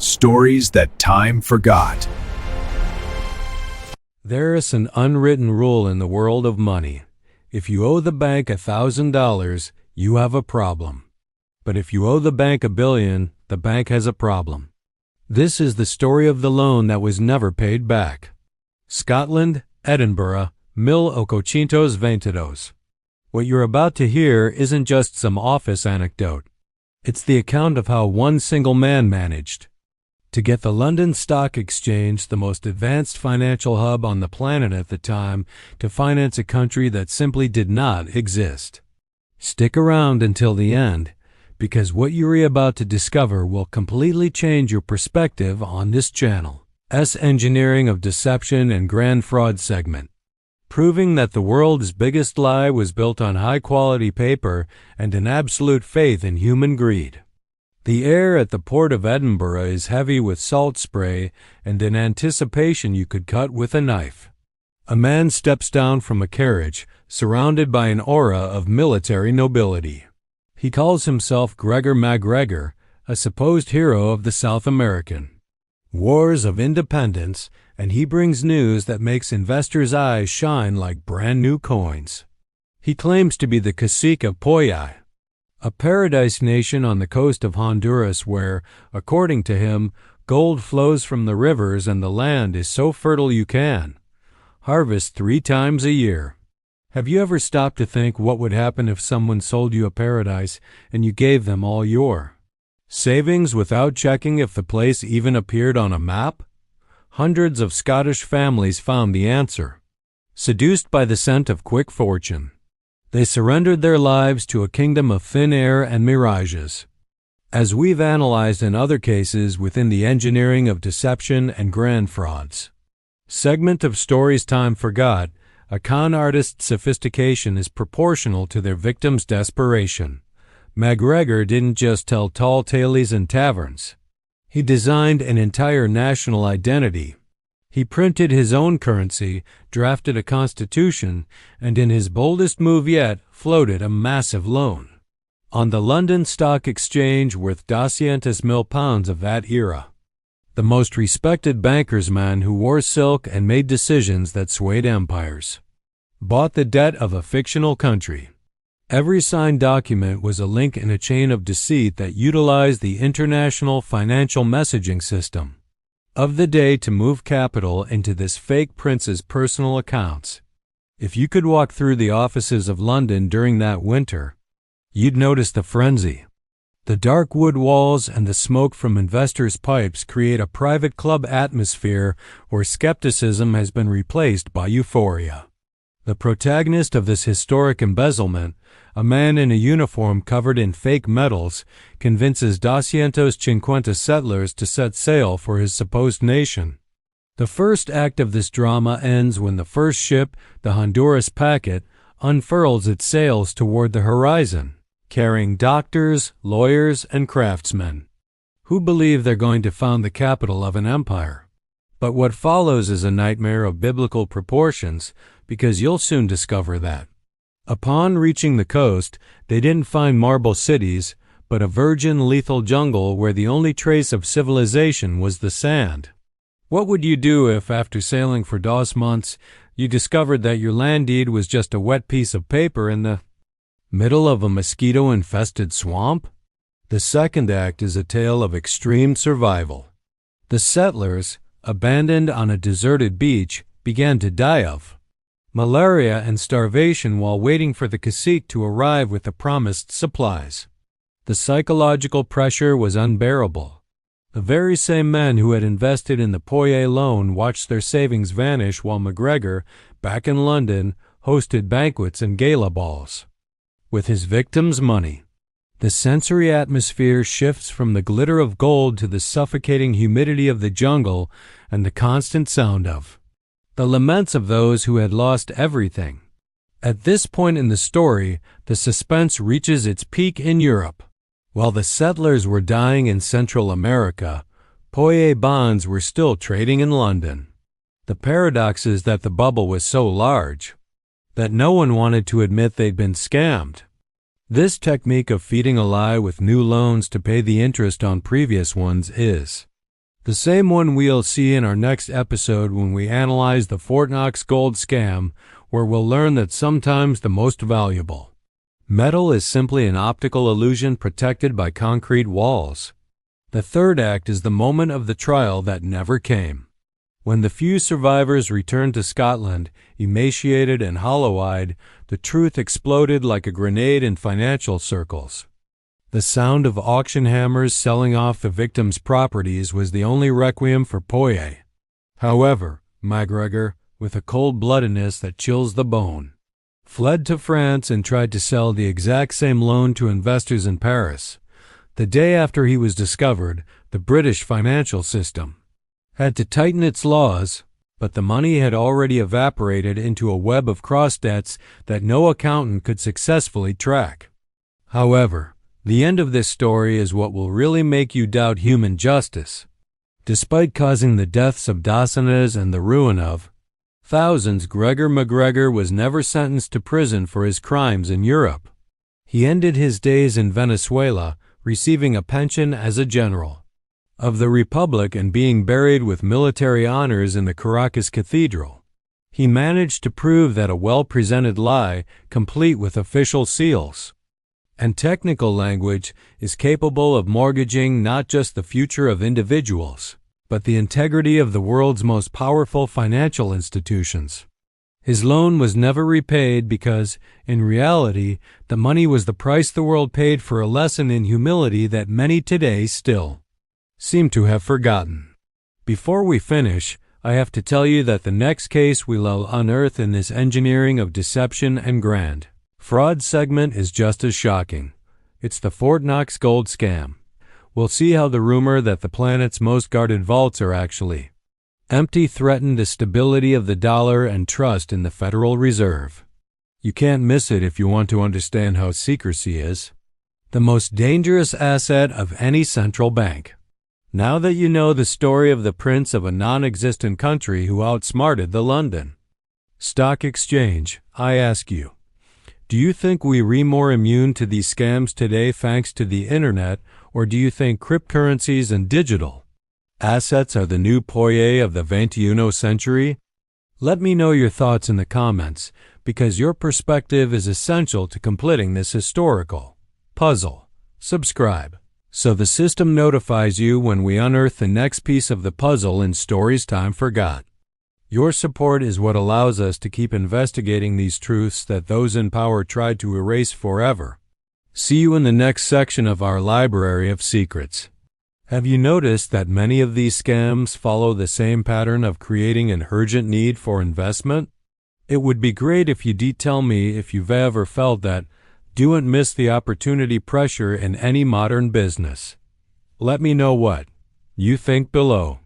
Stories that time forgot. There is an unwritten rule in the world of money. If you owe the bank $1,000, you have a problem. But if you owe the bank $1 billion, the bank has a problem. This is the story of the loan that was never paid back. Scotland, Edinburgh, 1822. What you're about to hear isn't just some office anecdote. It's the account of how one single man managed to get the London Stock Exchange, the most advanced financial hub on the planet at the time, to finance a country that simply did not exist. Stick around until the end, because what you're about to discover will completely change your perspective on this channel's Engineering of Deception and Grand Fraud segment, proving that the world's biggest lie was built on high-quality paper and an absolute faith in human greed. The air at the port of Edinburgh is heavy with salt spray and an anticipation you could cut with a knife. A man steps down from a carriage, surrounded by an aura of military nobility. He calls himself Gregor MacGregor, a supposed hero of the South American Wars of Independence, and he brings news that makes investors' eyes shine like brand new coins. He claims to be the Cazique of Poyais, a paradise nation on the coast of Honduras where, according to him, gold flows from the rivers and the land is so fertile you can harvest 3 times a year. Have you ever stopped to think what would happen if someone sold you a paradise and you gave them all your savings without checking if the place even appeared on a map? Hundreds of Scottish families found the answer. Seduced by the scent of quick fortune, they surrendered their lives to a kingdom of thin air and mirages. As we've analyzed in other cases within the Engineering of Deception and Grand Frauds segment of Stories Time Forgot, a con artist's sophistication is proportional to their victim's desperation. MacGregor didn't just tell tall tales in taverns. He designed an entire national identity. He printed his own currency, drafted a constitution, and in his boldest move yet, floated a massive loan on the London Stock Exchange worth £200 of that era. The most respected banker's man who wore silk and made decisions that swayed empires bought the debt of a fictional country. Every signed document was a link in a chain of deceit that utilized the international financial messaging system of the day to move capital into this fake prince's personal accounts. If you could walk through the offices of London during that winter, you'd notice the frenzy. The dark wood walls and the smoke from investors' pipes create a private club atmosphere where skepticism has been replaced by euphoria. The protagonist of this historic embezzlement, a man in a uniform covered in fake medals, convinces 250 settlers to set sail for his supposed nation. The first act of this drama ends when the first ship, the Honduras packet, unfurls its sails toward the horizon, carrying doctors, lawyers, and craftsmen who believe they're going to found the capital of an empire. But what follows is a nightmare of biblical proportions, because you'll soon discover that. Upon reaching the coast, they didn't find marble cities, but a virgin lethal jungle where the only trace of civilization was the sand. What would you do if, after sailing for 2 months, you discovered that your land deed was just a wet piece of paper in the middle of a mosquito-infested swamp? The second act is a tale of extreme survival. The settlers, abandoned on a deserted beach, began to die of malaria and starvation while waiting for the cacique to arrive with the promised supplies. The psychological pressure was unbearable. The very same men who had invested in the Poyais loan watched their savings vanish while MacGregor, back in London, hosted banquets and gala balls with his victims' money. The sensory atmosphere shifts from the glitter of gold to the suffocating humidity of the jungle and the constant sound of the laments of those who had lost everything. At this point in the story, the suspense reaches its peak in Europe. While the settlers were dying in Central America, Poyais bonds were still trading in London. The paradox is that the bubble was so large that no one wanted to admit they'd been scammed. This technique of feeding a lie with new loans to pay the interest on previous ones is The same one we'll see in our next episode when we analyze the Fort Knox gold scam, where we'll learn that sometimes the most valuable metal is simply an optical illusion protected by concrete walls. The third act is the moment of the trial that never came. When the few survivors returned to Scotland, emaciated and hollow-eyed, the truth exploded like a grenade in financial circles. The sound of auction hammers selling off the victims' properties was the only requiem for Poyais. However, MacGregor, with a cold-bloodedness that chills the bone, fled to France and tried to sell the exact same loan to investors in Paris. The day after he was discovered, the British financial system had to tighten its laws, but the money had already evaporated into a web of cross-debts that no accountant could successfully track. However, the end of this story is what will really make you doubt human justice. Despite causing the deaths of dozens and the ruin of thousands, Gregor MacGregor was never sentenced to prison for his crimes in Europe. He ended his days in Venezuela, receiving a pension as a general of the Republic and being buried with military honors in the Caracas Cathedral. He managed to prove that a well-presented lie, complete with official seals and technical language, is capable of mortgaging not just the future of individuals, but the integrity of the world's most powerful financial institutions. His loan was never repaid because, in reality, the money was the price the world paid for a lesson in humility that many today still seem to have forgotten. Before we finish, I have to tell you that the next case we'll unearth in this engineering of deception and grand fraud segment is just as shocking. It's the Fort Knox gold scam. We'll see how the rumor that the planet's most guarded vaults are actually empty threatened the stability of the dollar and trust in the Federal Reserve. You can't miss it if you want to understand how secrecy is the most dangerous asset of any central bank. Now that you know the story of the prince of a non-existent country who outsmarted the London Stock Exchange, I ask you, do you think we're more immune to these scams today thanks to the internet, or do you think cryptocurrencies and digital assets are the new Poyais of the 21st century? Let me know your thoughts in the comments, because your perspective is essential to completing this historical puzzle. Subscribe so the system notifies you when we unearth the next piece of the puzzle in Stories Time Forgot. Your support is what allows us to keep investigating these truths that those in power tried to erase forever. See you in the next section of our library of secrets. Have you noticed that many of these scams follow the same pattern of creating an urgent need for investment? It would be great if you'd tell me if you've ever felt that. Don't miss the opportunity pressure in any modern business. Let me know what you think below.